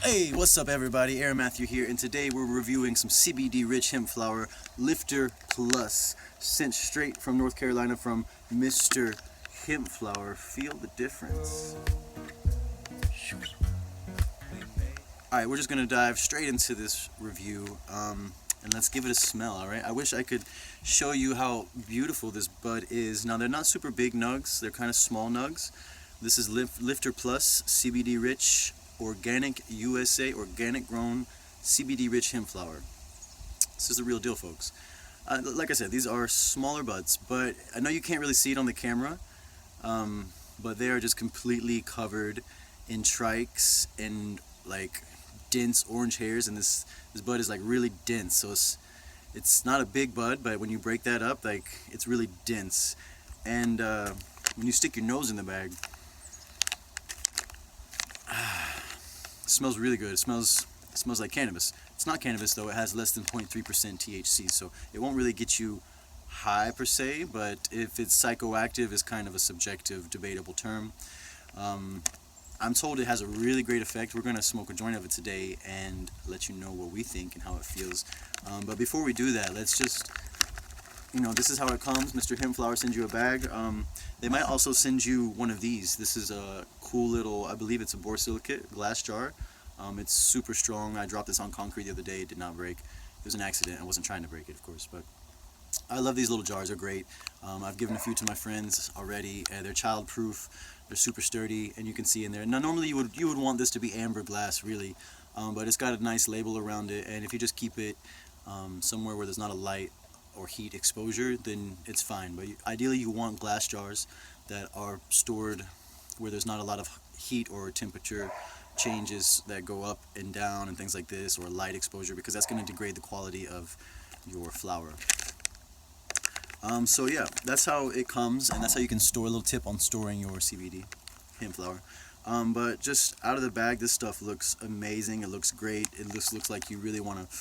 Hey, what's up everybody? Aaron Matthew here, and today we're reviewing some CBD rich hemp flower Lifter Plus, sent straight from North Carolina from Mr. Hemp Flower. Feel the difference. Alright, we're just gonna dive straight into this review, and let's give it a smell, alright? I wish I could show you how beautiful this bud is. Now, they're not super big nugs, they're kind of small nugs. This is Lifter Plus, CBD rich, organic USA, organic grown, CBD rich hemp flower. This is the real deal, folks. Like I said, these are smaller buds, but I know you can't really see it on the camera, but they are just completely covered in trikes and like dense orange hairs, and this bud is like really dense, so it's not a big bud, but when you break that up, like, it's really dense. And when you stick your nose in the bag, it smells really good. It smells like cannabis. It's not cannabis though. It has less than 0.3% THC, so it won't really get you high per se, but if it's psychoactive is kind of a subjective, debatable term. I'm told it has a really great effect. We're going to smoke a joint of it today and let you know what we think and how it feels. But before we do that, let's just, this is how it comes. Mr. Hemp Flower sends you a bag. They might also send you one of these. This is a cool little, I believe it's a borosilicate glass jar. It's super strong. I dropped this on concrete the other day. It did not break. It was an accident. I wasn't trying to break it, of course, but I love these little jars. They're great. I've given a few to my friends already. They're child-proof. They're super sturdy, and you can see in there. Now, normally you would want this to be amber glass, really, but it's got a nice label around it, and if you just keep it somewhere where there's not a light or heat exposure, then it's fine. But ideally you want glass jars that are stored where there's not a lot of heat or temperature changes that go up and down and things like this, or light exposure, because that's going to degrade the quality of your flower. So yeah, that's how it comes, and that's how you can store. A little tip on storing your CBD hemp flower. But just out of the bag, this stuff looks amazing. It looks great. It looks like you really want to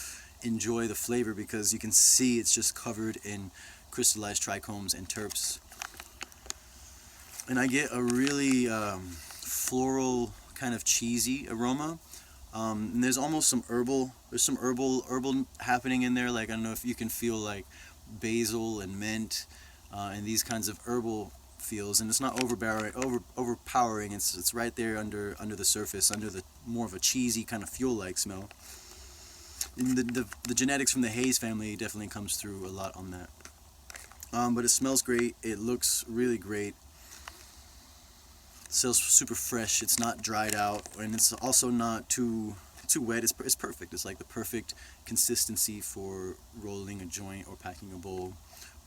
enjoy the flavor, because you can see it's just covered in crystallized trichomes and terps. And I get a really floral, kind of cheesy aroma. And there's almost some herbal. There's some herbal happening in there. Like, I don't know if you can feel like basil and mint and these kinds of herbal feels. And it's not overpowering. It's right there under the surface, under the more of a cheesy kind of fuel-like smell. And the genetics from the Hayes family definitely comes through a lot on that. But it smells great. It looks really great. It smells super fresh. It's not dried out, and it's also not too wet. It's perfect. It's like the perfect consistency for rolling a joint or packing a bowl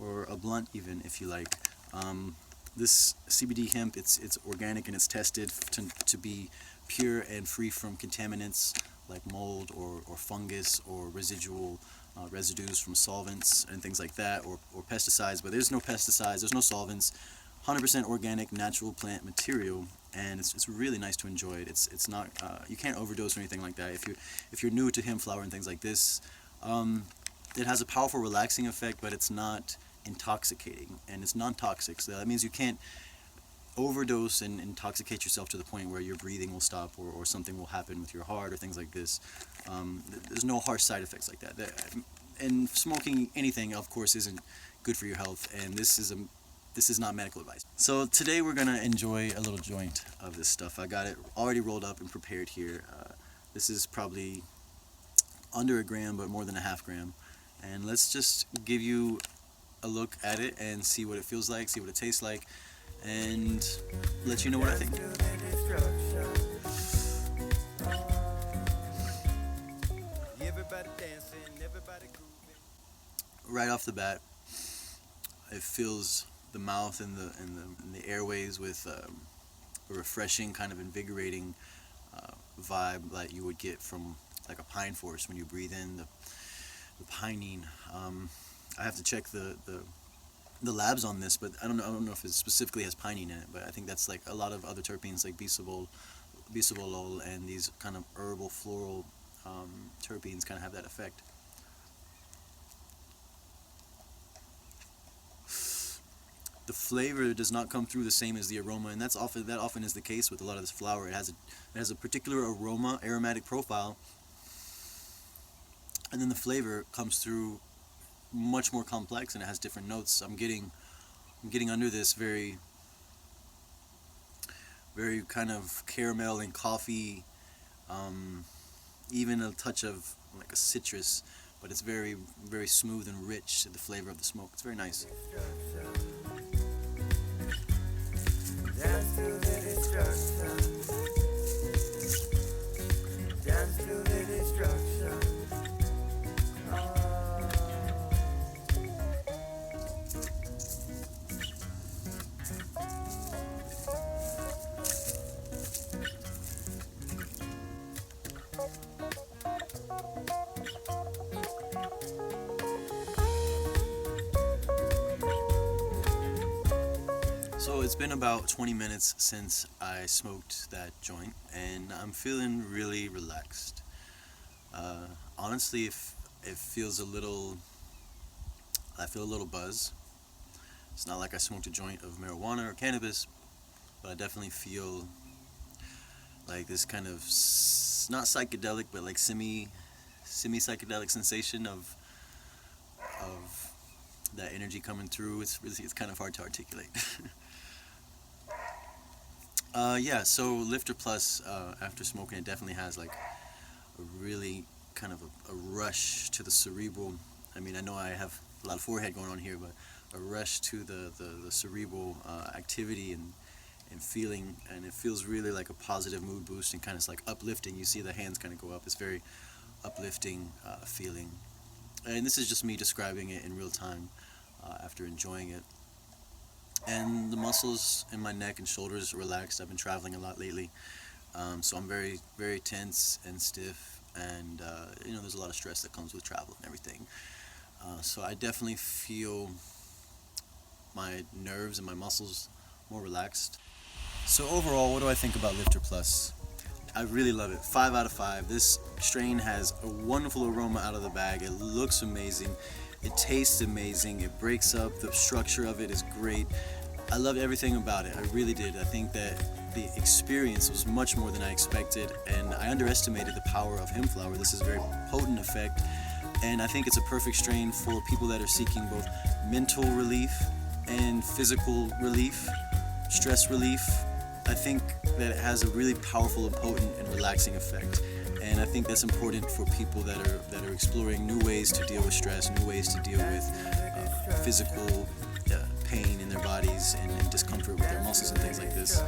or a blunt, even, if you like. This CBD hemp, it's organic, and it's tested to be pure and free from contaminants like mold or fungus or residues from solvents and things like that, or pesticides. But there's no pesticides, there's no solvents, 100% organic, natural plant material, and it's really nice to enjoy it. It's not you can't overdose or anything like that. If you're new to hemp flower and things like this, it has a powerful relaxing effect, but it's not intoxicating, and it's non-toxic. So that means you can't overdose and intoxicate yourself to the point where your breathing will stop, or something will happen with your heart or things like this. There's no harsh side effects like that. And smoking anything, of course, isn't good for your health, and this is not medical advice. So today we're gonna enjoy a little joint of this stuff. I got it already rolled up and prepared here. This is probably under a gram, but more than a half gram. And let's just give you a look at it and see what it feels like, see what it tastes like, and let you know what I think. Right off the bat, it fills the mouth and the airways with a refreshing, kind of invigorating vibe that you would get from like a pine forest when you breathe in the pinene. I have to check the labs on this, but I don't know if it specifically has pinene in it, but I think that's like a lot of other terpenes like bisabolol and these kind of herbal floral terpenes kind of have that effect. the flavor does not come through the same as the aroma, and that often is the case with a lot of this flower. It has a particular aromatic profile, and then the flavor comes through much more complex, and it has different notes. I'm getting under this very kind of caramel and coffee, even a touch of like a citrus, but it's very smooth and rich, the flavor of the smoke. It's very nice. Dance to the destruction. Dance to the destruction. So it's been about 20 minutes since I smoked that joint, and I'm feeling really relaxed. Honestly, if it feels I feel a little buzz. It's not like I smoked a joint of marijuana or cannabis, but I definitely feel like this kind of not psychedelic, but like semi psychedelic sensation of that energy coming through. It's kind of hard to articulate. Yeah, so Lifter Plus, after smoking it, definitely has like a really kind of a rush to the cerebral. I mean, I know I have a lot of forehead going on here, but a rush to the cerebral activity and feeling, and it feels really like a positive mood boost and kind of like uplifting. You see the hands kind of go up. It's very uplifting feeling. And this is just me describing it in real time after enjoying it. And the muscles in my neck and shoulders relaxed. I've been traveling a lot lately, so I'm very tense and stiff, and there's a lot of stress that comes with travel and everything. So I definitely feel my nerves and my muscles more relaxed. So overall, what do I think about Lifter Plus? I really love it. 5 out of 5. This strain has a wonderful aroma out of the bag. It looks amazing. It tastes amazing. It breaks up. The structure of it is great. I love everything about it. I really did. I think that the experience was much more than I expected, and I underestimated the power of hemp flower. This is a very potent effect, and I think it's a perfect strain for people that are seeking both mental relief and physical relief, stress relief. I think that it has a really powerful and potent and relaxing effect, and I think that's important for people that are exploring new ways to deal with stress, new ways to deal with physical pain in their bodies and discomfort with their muscles and things like this.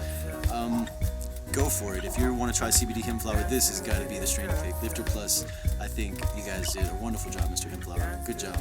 Go for it. If you want to try CBD Hemp Flower, this has got to be the strain to pick. Lifter Plus, I think you guys did a wonderful job, Mr. Hemp Flower. Good job.